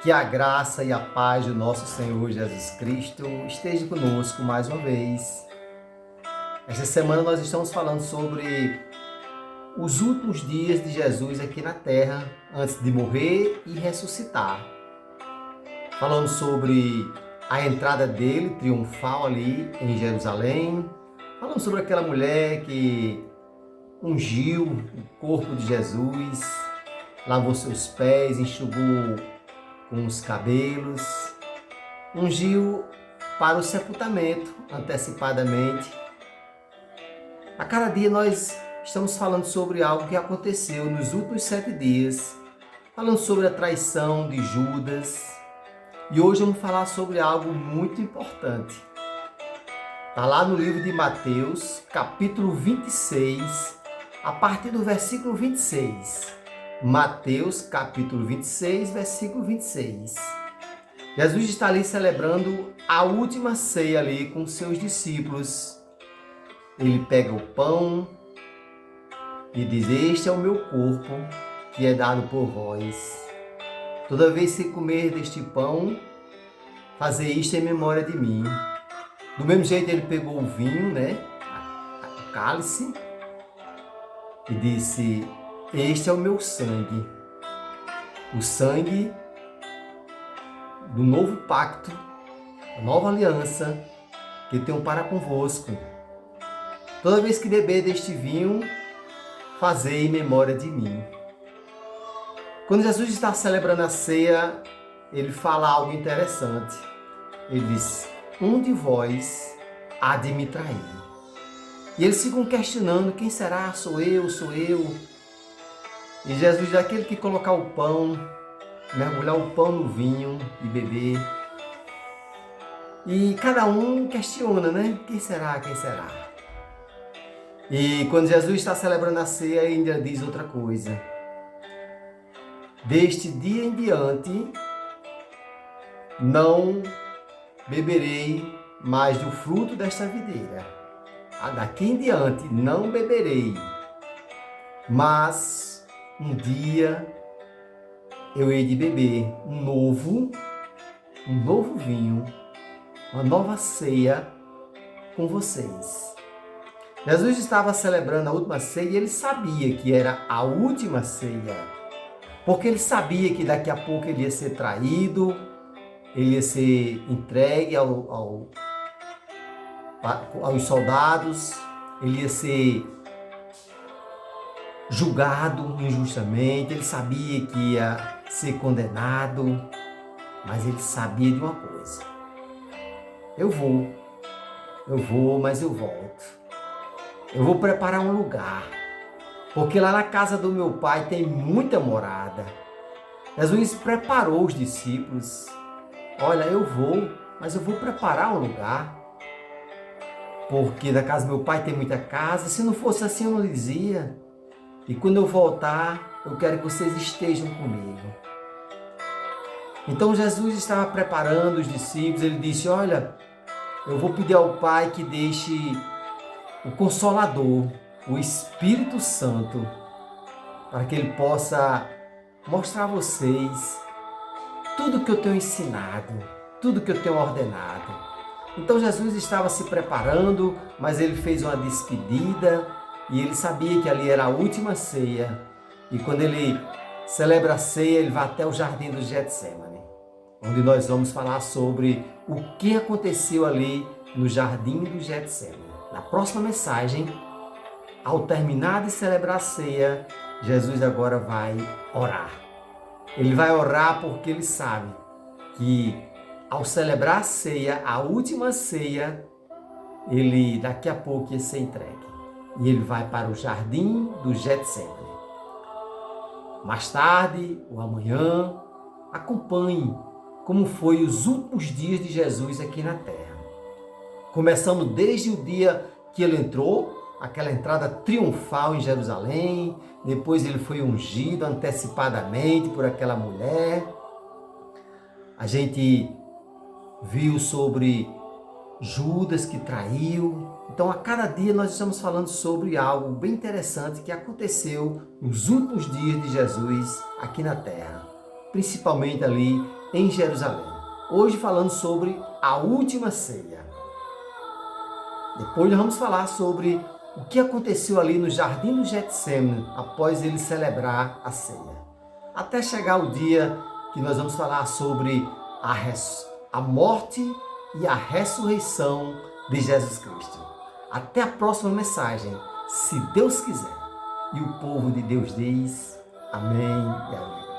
Que a graça e a paz do nosso Senhor Jesus Cristo esteja conosco mais uma vez. Esta semana nós estamos falando sobre os últimos dias de Jesus aqui na terra, antes de morrer e ressuscitar. Falando sobre a entrada dele triunfal ali em Jerusalém. Falando sobre aquela mulher que ungiu o corpo de Jesus, lavou seus pés, enxugou com os cabelos, ungiu para o sepultamento antecipadamente. A cada dia nós estamos falando sobre algo que aconteceu nos últimos 7 dias, falando sobre a traição de Judas. E hoje vamos falar sobre algo muito importante. Está lá no livro de Mateus, capítulo 26, a partir do versículo 26. Mateus, capítulo 26, versículo 26. Jesus está ali celebrando a última ceia ali com seus discípulos. Ele pega o pão e diz: "Este é o meu corpo, que é dado por vós. Toda vez que comer deste pão, fazer isto em memória de mim." Do mesmo jeito ele pegou o vinho, o cálice, e disse: "Este é o meu sangue, o sangue do novo pacto, a nova aliança que eu tenho para convosco. Toda vez que beber deste vinho, fazei em memória de mim." Quando Jesus está celebrando a ceia, ele fala algo interessante. Ele diz: "Um de vós há de me trair." E eles ficam questionando: quem será? Sou eu? Sou eu? E Jesus diz: aquele que colocar o pão, mergulhar o pão no vinho e beber. E cada um questiona, né? Quem será? Quem será? E quando Jesus está celebrando a ceia, ele ainda diz outra coisa: deste dia em diante, não beberei mais do fruto desta videira. Daqui em diante não beberei, mas um dia eu hei de beber um novo vinho, uma nova ceia com vocês. Jesus estava celebrando a última ceia e ele sabia que era a última ceia, porque ele sabia que daqui a pouco ele ia ser traído, ele ia ser entregue aos soldados, ele ia ser julgado injustamente, ele sabia que ia ser condenado, mas ele sabia de uma coisa: eu vou, mas eu volto. Eu vou preparar um lugar, porque lá na casa do meu pai tem muita morada. Jesus preparou os discípulos: olha, eu vou, mas eu vou preparar um lugar, porque na casa do meu pai tem muita casa. Se não fosse assim, eu não dizia. E quando eu voltar, eu quero que vocês estejam comigo. Então Jesus estava preparando os discípulos. Ele disse: olha, eu vou pedir ao Pai que deixe o Consolador, o Espírito Santo, para que ele possa mostrar a vocês tudo que eu tenho ensinado, tudo que eu tenho ordenado. Então Jesus estava se preparando, mas ele fez uma despedida e ele sabia que ali era a última ceia. E quando ele celebra a ceia, ele vai até o jardim do Getsêmani, onde nós vamos falar sobre o que aconteceu ali no jardim do Getsêmani. Na próxima mensagem, ao terminar de celebrar a ceia, Jesus agora vai orar. Ele vai orar porque ele sabe que ao celebrar a ceia, a última ceia, ele daqui a pouco ia ser entregue. E ele vai para o jardim do Getsêmani. Mais tarde, ou amanhã, acompanhe como foi os últimos dias de Jesus aqui na terra. Começando desde o dia que ele entrou, aquela entrada triunfal em Jerusalém. Depois ele foi ungido antecipadamente por aquela mulher. A gente viu sobre Judas que traiu. Então a cada dia nós estamos falando sobre algo bem interessante que aconteceu nos últimos dias de Jesus aqui na terra. Principalmente ali em Jerusalém. Hoje falando sobre a última ceia. Depois nós vamos falar sobre o que aconteceu ali no jardim do Getsêmani após ele celebrar a ceia. Até chegar o dia que nós vamos falar sobre a morte e a ressurreição de Jesus Cristo. Até a próxima mensagem, se Deus quiser. E o povo de Deus diz amém e amém.